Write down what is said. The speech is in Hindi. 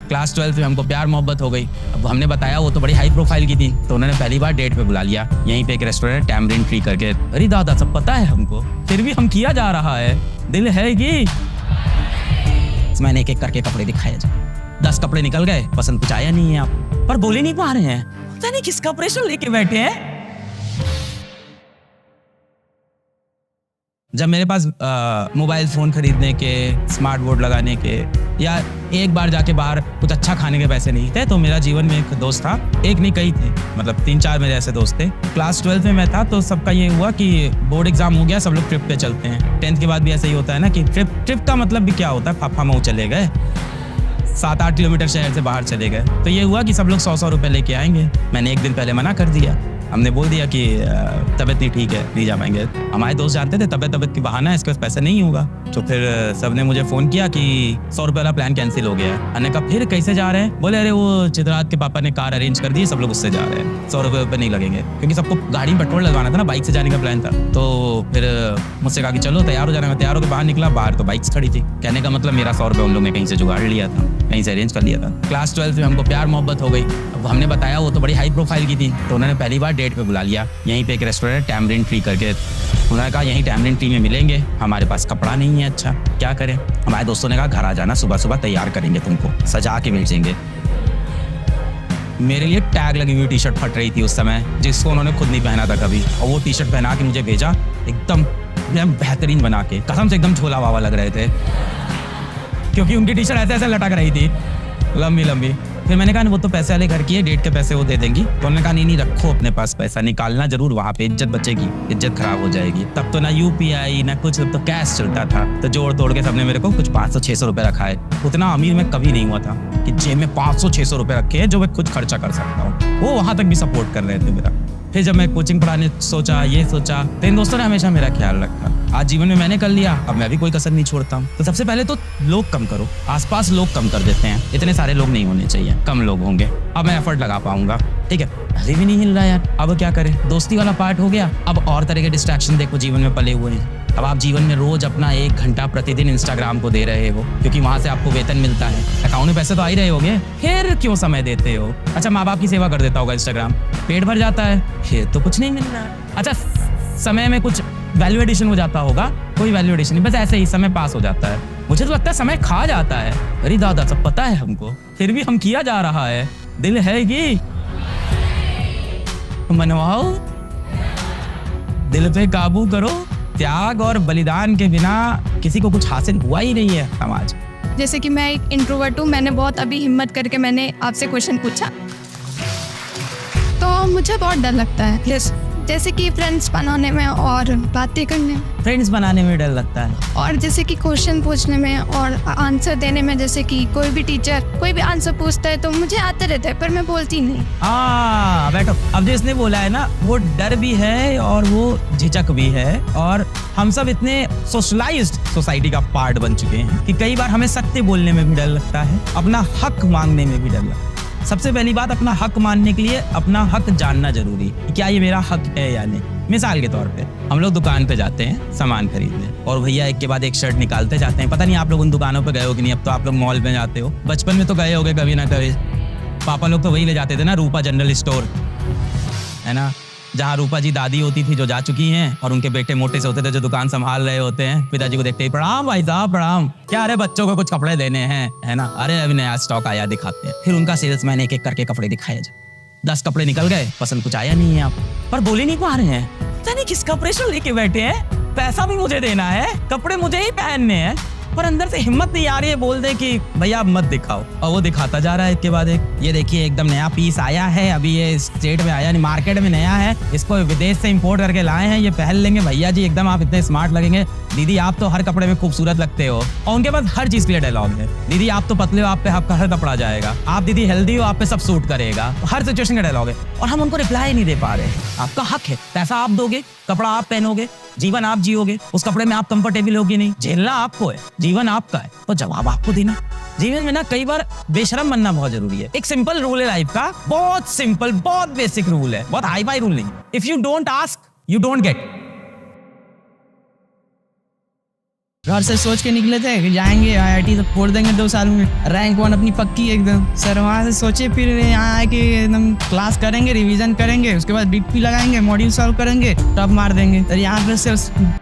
क्लास 12 में हमको प्यार मोहब्बत हो गई। अब हमने बताया, वो तो बड़ी हाई प्रोफाइल की थी, तो उन्होंने पहली बार डेट पे बुला लिया। यहीं पे एक रेस्टोरेंट टैमरिन ट्री करके। अरे दादा, सब पता है हमको, फिर भी हम किया जा रहा है। दिल है कि मैंने एक एक करके कपड़े दिखाए। 10 कपड़े निकल गए, पसंद कुछ आया नहीं है आप, पर बोले नहीं पा रहे हैं। पता नहीं किसका प्रेशर लेके बैठे हैं। जब मेरे पास मोबाइल फ़ोन खरीदने के, स्मार्ट बोर्ड लगाने के, या एक बार जाके बाहर कुछ अच्छा खाने के पैसे नहीं थे, तो मेरा जीवन में एक दोस्त था। एक नहीं, कई थे, मतलब 3-4 मेरे ऐसे दोस्त थे। क्लास 12 में मैं था तो सबका ये हुआ कि बोर्ड एग्जाम हो गया, सब लोग ट्रिप पे चलते हैं। 10th के बाद भी ऐसा ही होता है ना कि ट्रिप का मतलब भी क्या होता है, फाफा मऊ चले गए, 7-8 किलोमीटर शहर से बाहर चले गए। तो ये हुआ कि सब लोग 100-100 रुपये लेके आएंगे। मैंने एक दिन पहले मना कर दिया। हमने बोल दिया कि तबीयत नहीं ठीक है, नहीं जा पाएंगे। हमारे दोस्त जानते थे तबीयत की बहाना है, इसके पास पैसा नहीं होगा। तो फिर सबने मुझे फ़ोन किया कि 100 रुपये वाला प्लान कैंसिल हो गया है। मैंने कहा फिर कैसे जा रहे हैं? बोले अरे वो चित्रात के पापा ने कार अरेंज कर दी, सब लोग उससे जा रहे हैं, 100 रुपये नहीं लगेंगे, क्योंकि सबको गाड़ी में पेट्रोल लगवाना था ना, बाइक से जाने का प्लान था। तो फिर मुझसे कहा कि चलो तैयार हो जाना। मैं तैयार होकर बाहर निकला, बाहर तो बाइक्स खड़ी थी। कहने का मतलब मेरा 100 रुपये उन लोग ने कहीं से जुगाड़ लिया था, कहीं से अरेंज कर लिया था। क्लास 12 में हमको प्यार मोहब्बत हो गई। अब हमने बताया, वो तो बड़ी हाई प्रोफाइल की थी, तो उन्होंने पहली बार डेट पे बुला लिया। यहीं पे एक रेस्टोरेंट टैमरिन ट्री करके। उन्होंने कहा यहीं टैमरिन ट्री में मिलेंगे। हमारे पास कपड़ा नहीं है, अच्छा क्या करें। हमारे दोस्तों ने कहा घर आ जाना, सुबह सुबह तैयार करेंगे, तुमको सजा के भेजेंगे। मेरे लिए टैग लगी हुई टी-शर्ट फट रही थी उस समय, जिसको उन्होंने खुद नहीं पहना था कभी, और वो टी-शर्ट पहना के मुझे भेजा, एकदम बेहतरीन बना के, कसम से एकदम झोला वावा लग रहे थे, क्योंकि उनकी टी-शर्ट ऐसे ऐसे लटक रही थी, लंबी लंबी। फिर मैंने कहा वो तो पैसे वाले घर की है, डेट के पैसे वो दे देंगी। तो उन्होंने कहा नहीं रखो अपने पास पैसा, निकालना जरूर, वहाँ पे इज्जत बचेगी, इज्जत खराब हो जाएगी। तब तो ना UPI ना कुछ, तो कैश चलता था। तो जोड़ तोड़ के सबने मेरे को कुछ 500-600 रुपये रखा है। उतना अमीर मैं कभी नहीं हुआ था कि जेब में 500-600 रुपये रखे हैं जो मैं खुद खर्चा कर सकता हूँ। वो वहाँ तक भी सपोर्ट कर रहे थे मेरा। फिर जब मैं कोचिंग पढ़ाने सोचा, ये सोचा, तो इन दोस्तों ने हमेशा मेरा ख्याल रखा। आज जीवन में मैंने कर लिया, अब मैं भी कोई कसर नहीं छोड़ता हूँ। तो सबसे पहले तो लोग कम करो, आसपास लोग कम कर देते हैं, इतने सारे लोग नहीं होने चाहिए, कम लोग होंगे, अब मैं एफर्ट लगा पाऊंगा। ठीक है, अभी भी नहीं हिल रहा यार, अब क्या करें। दोस्ती वाला पार्ट हो गया, अब और तरह के डिस्ट्रैक्शन देखो जीवन में पले हुए हैं। अब आप जीवन में रोज अपना 1 घंटा प्रतिदिन इंस्टाग्राम को दे रहे हो, क्योंकि वहां से आपको वेतन मिलता है, अकाउंट में पैसे तो आ ही रहे होंगे, फिर क्यों समय देते हो। अच्छा, माँ बाप की सेवा कर देता होगा इंस्टाग्राम, पेट भर जाता है, फिर तो कुछ नहीं मिल रहा है। अच्छा, समय में कुछ वैल्यू एडिशन हो जाता होगा, कोई वैल्यू एडिशन नहीं, बस ऐसे ही समय पास हो जाता है। मुझे तो लगता है समय खा जाता है। अरे दादा, सब पता है हमको, फिर भी हम किया जा रहा है। दिल है कि मनवाओ, दिल पे काबू करो। त्याग और बलिदान के बिना किसी को कुछ हासिल हुआ ही नहीं है समाज। जैसे कि मैं एक इंट्रोवर्ट हूँ, मैंने बहुत अभी हिम्मत करके मैंने आपसे क्वेश्चन पूछा, तो मुझे बहुत डर लगता है। yes. जैसे कि फ्रेंड्स बनाने में और बातें करने में। फ्रेंड्स बनाने में डर लगता है, और जैसे कि क्वेश्चन पूछने में और आंसर देने में। जैसे कि कोई भी टीचर कोई भी आंसर पूछता है तो मुझे आते रहता है, पर मैं बोलती नहीं। बैठो। अब जो इसने बोला है ना, वो डर भी है और वो झिझक भी है, और हम सब इतने सोशलाइज्ड सोसाइटी का पार्ट बन चुके हैं कि कई बार हमें सत्य बोलने में भी डर लगता है, अपना हक मांगने में भी डर लगता है। सबसे पहली बात, अपना हक मानने के लिए अपना हक जानना जरूरी है, क्या ये मेरा हक है या नहीं। मिसाल के तौर पे हम लोग दुकान पे जाते हैं सामान खरीदने, और भैया एक के बाद एक शर्ट निकालते जाते हैं। पता नहीं आप लोग उन दुकानों पे गए हो कि नहीं, अब तो आप लोग मॉल में जाते हो, बचपन में तो गए होगे कभी ना कभी। पापा लोग तो वही ले जाते थे ना, रूपा जनरल स्टोर, है ना, जहाँ रूपा जी दादी होती थी जो जा चुकी हैं, और उनके बेटे मोटे से होते थे जो दुकान संभाल रहे होते हैं। पिताजी को देखते ही प्रणाम भाई साहब प्रणाम, क्या अरे बच्चों को कुछ कपड़े लेने हैं, है ना, अरे अभी नया स्टॉक आया, दिखाते हैं। फिर उनका सेल्समैन एक एक करके कपड़े दिखाया जाए, 10 कपड़े निकल गए, पसंद कुछ आया नहीं है आप, पर बोले नहीं पा रहे हैं। पता नहीं किसका प्रेशर लेके बैठे हैं, पैसा भी मुझे देना है, कपड़े मुझे ही पहनने हैं, पर अंदर से हिम्मत नहीं आ रही है बोल दे कि भैया आप मत दिखाओ, और वो दिखाता जा रहा है एक के बाद एक। ये देखिए एकदम नया पीस आया है, अभी ये स्टेट में आया नहीं, मार्केट में नया है, इसको विदेश से इंपोर्ट करके लाए हैं, ये पहन लेंगे भैया जी, एकदम आप इतने स्मार्ट लगेंगे, दीदी आप तो हर कपड़े में खूबसूरत लगते हो। और उनके पास हर चीज के लिए डायलॉग है, दीदी आप तो पतले हो, आप पे आपका हर कपड़ा जाएगा, आप दीदी हेल्दी हो, आप पे सब सूट करेगा, हर सिचुएशन का डायलॉग है, और हम उनको रिप्लाई नहीं दे पा रहे। आपका हक है, पैसा आप दोगे, कपड़ा आप पहनोगे, जीवन आप जियोगे, उस कपड़े में आप कंफर्टेबल होगी नहीं, झेलना आपको है, जीवन आपका है, तो जवाब आपको देना। जीवन में ना कई बार बेशरम बनना बहुत जरूरी है। एक सिंपल रूल है लाइफ का, बहुत सिंपल, बहुत बेसिक रूल है, बहुत हाई फाई रूल नहीं। If you don't ask you don't get. घर से सोच के निकले थे कि जाएंगे IIT तो फोड़ देंगे 2 साल में, रैंक 1 अपनी पक्की एकदम। सर वहाँ से सोचे फिर यहाँ आए कि एकदम क्लास करेंगे, रिवीजन करेंगे, उसके बाद DP लगाएंगे, मॉड्यूल सॉल्व करेंगे, टॉप मार देंगे। सर यहाँ पे सिर्फ